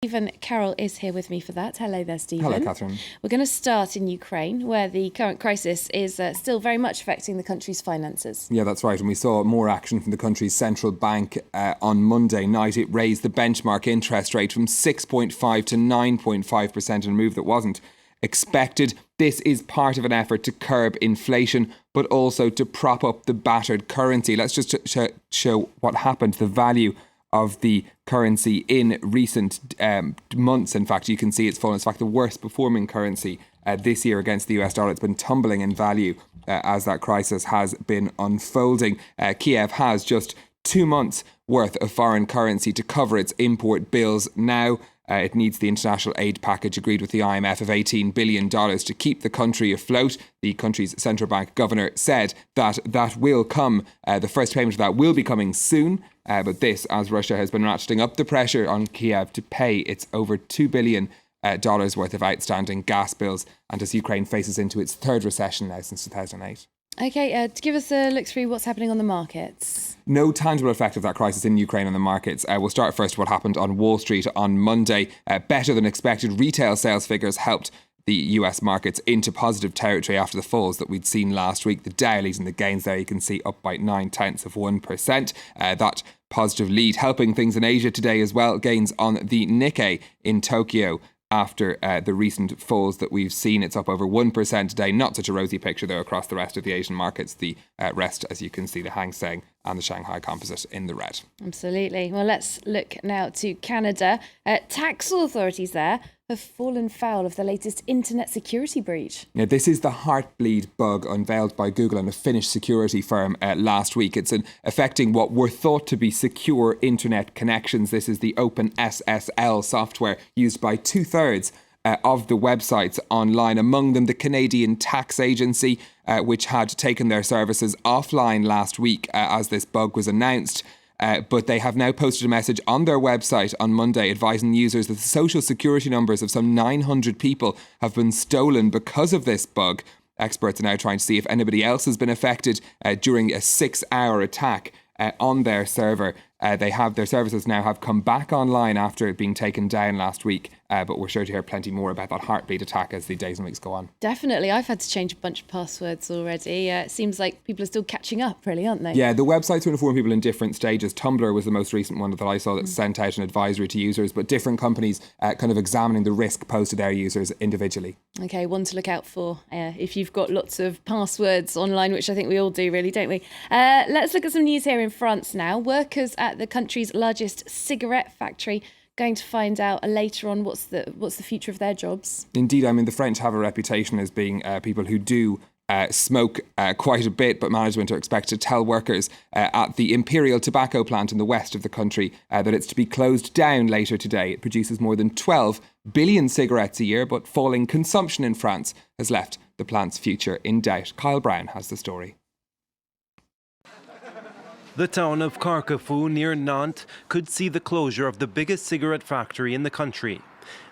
Stephen Carroll is here with me for that. Hello there, Stephen. Hello, Catherine. We're going to start in Ukraine, where the current crisis is still very much affecting the country's finances. Yeah, that's right. And we saw more action from the country's central bank on Monday night. It raised the benchmark interest rate from 6.5 to 9.5% in a move that wasn't expected. This is part of an effort to curb inflation, but also to prop up the battered currency. Let's just show what happened, the value of the currency in recent months. In fact, you can see it's fallen. It's in fact the worst performing currency this year against the US dollar. It's been tumbling in value as that crisis has been unfolding. Kiev has just 2 months worth of foreign currency to cover its import bills now. It needs the international aid package agreed with the IMF of $18 billion to keep the country afloat. The country's central bank governor said that that will come. The first payment of that will be coming soon. But this, as Russia has been ratcheting up the pressure on Kiev to pay its over $2 billion worth of outstanding gas bills, and as Ukraine faces into its third recession now since 2008. OK, to give us a look through what's happening on the markets. No tangible effect of that crisis in Ukraine on the markets. We'll start first with what happened on Wall Street on Monday. Better than expected retail sales figures helped the US markets into positive territory after the falls that we'd seen last week. The Dow leading the gains there, you can see up by 0.9%. That positive lead helping things in Asia today as well. Gains on the Nikkei in Tokyo after the recent falls that we've seen. It's up over 1% today. Not such a rosy picture, though, across the rest of the Asian markets. The rest, as you can see, the Hang Seng and the Shanghai Composite in the red. Absolutely. Well, let's look now to Canada. Tax authorities there have fallen foul of the latest internet security breach. Now, this is the Heartbleed bug unveiled by Google and a Finnish security firm last week. It's affecting what were thought to be secure internet connections. This is the OpenSSL software used by 2/3 of the websites online, among them the Canadian Tax Agency, which had taken their services offline last week as this bug was announced. But they have now posted a message on their website on Monday advising users that the social security numbers of some 900 people have been stolen because of this bug. Experts are now trying to see if anybody else has been affected during a 6-hour attack on their server. Their services now have come back online after it being taken down last week. But we're sure to hear plenty more about that Heartbleed attack as the days and weeks go on. Definitely. I've had to change a bunch of passwords already. It seems like people are still catching up, really, aren't they? Yeah, the websites are informing people in different stages. Tumblr was the most recent one that I saw that sent out an advisory to users, but different companies kind of examining the risk posed to their users individually. OK, one to look out for if you've got lots of passwords online, which I think we all do, really, don't we? Let's look at some news here in France now. Workers at the country's largest cigarette factory going to find out later on what's the future of their jobs. Indeed, I mean, the French have a reputation as being people who do smoke quite a bit, but management are expected to tell workers at the Imperial Tobacco plant in the west of the country that it's to be closed down later today. It produces more than 12 billion cigarettes a year, but falling consumption in France has left the plant's future in doubt. Kyle Brown has the story. The town of Carquefou near Nantes could see the closure of the biggest cigarette factory in the country.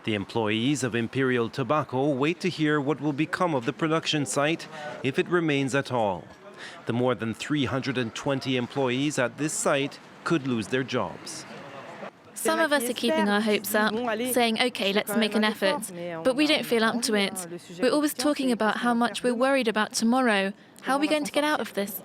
The employees of Imperial Tobacco wait to hear what will become of the production site if it remains at all. The more than 320 employees at this site could lose their jobs. Some of us are keeping our hopes up, saying, OK, let's make an effort, but we don't feel up to it. We're always talking about how much we're worried about tomorrow. How are we going to get out of this?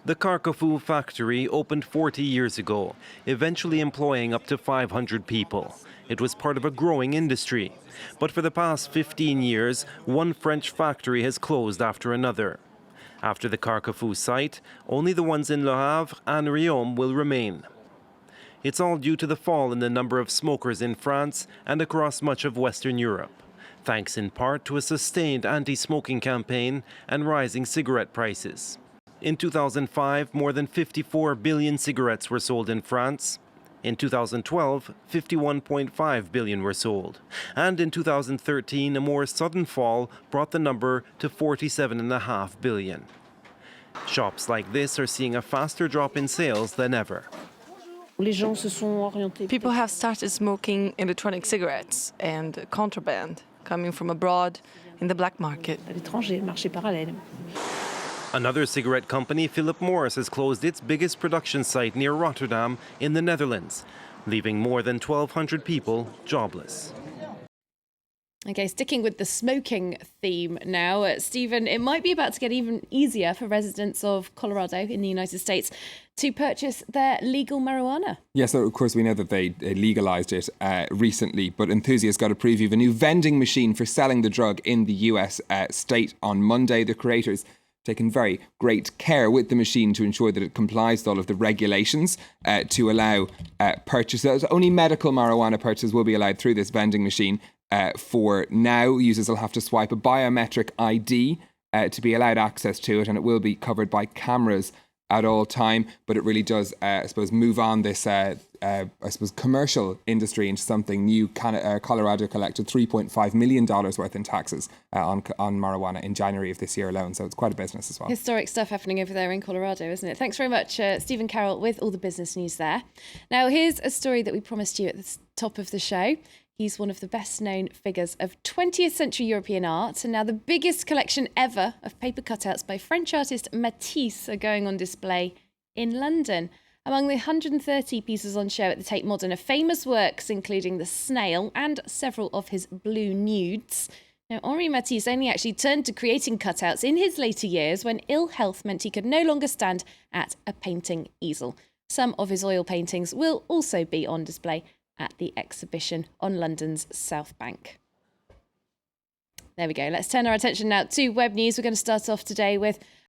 The Carquefou factory opened 40 years ago, eventually employing up to 500 people. It was part of a growing industry. But for the past 15 years, one French factory has closed after another. After the Carquefou site, only the ones in Le Havre and Riom will remain. It's all due to the fall in the number of smokers in France and across much of Western Europe, thanks in part to a sustained anti-smoking campaign and rising cigarette prices. In 2005, more than 54 billion cigarettes were sold in France. In 2012, 51.5 billion were sold. And in 2013, a more sudden fall brought the number to 47.5 billion. Shops like this are seeing a faster drop in sales than ever. People have started smoking electronic cigarettes and contraband coming from abroad in the black market. Another cigarette company, Philip Morris, has closed its biggest production site near Rotterdam in the Netherlands. leaving more than 1,200 people jobless. Okay, sticking with the smoking theme now, Stephen, it might be about to get even easier for residents of Colorado in the United States to purchase their legal marijuana. Yeah, so of course we know that they legalised it recently, but enthusiasts got a preview of a new vending machine for selling the drug in the US state on Monday. The creators taken very great care with the machine to ensure that it complies with all of the regulations to allow purchases. Only medical marijuana purchases will be allowed through this vending machine. For now, users will have to swipe a biometric ID to be allowed access to it, and it will be covered by cameras at all time. But it really does, I suppose, move on this, commercial industry into something new. Colorado collected $3.5 million worth in taxes on marijuana in January of this year alone. So it's quite a business as well. Historic stuff happening over there in Colorado, isn't it? Thanks very much, Stephen Carroll, with all the business news there. Now, here's a story that we promised you at the top of the show. He's one of the best-known figures of 20th century European art, and now the biggest collection ever of paper cutouts by French artist Matisse are going on display in London. Among the 130 pieces on show at the Tate Modern are famous works including The Snail and several of his blue nudes. Now, Henri Matisse only actually turned to creating cutouts in his later years when ill health meant he could no longer stand at a painting easel. Some of his oil paintings will also be on display at the exhibition on London's South Bank. There we go. Let's turn our attention now to web news. We're going to start off today with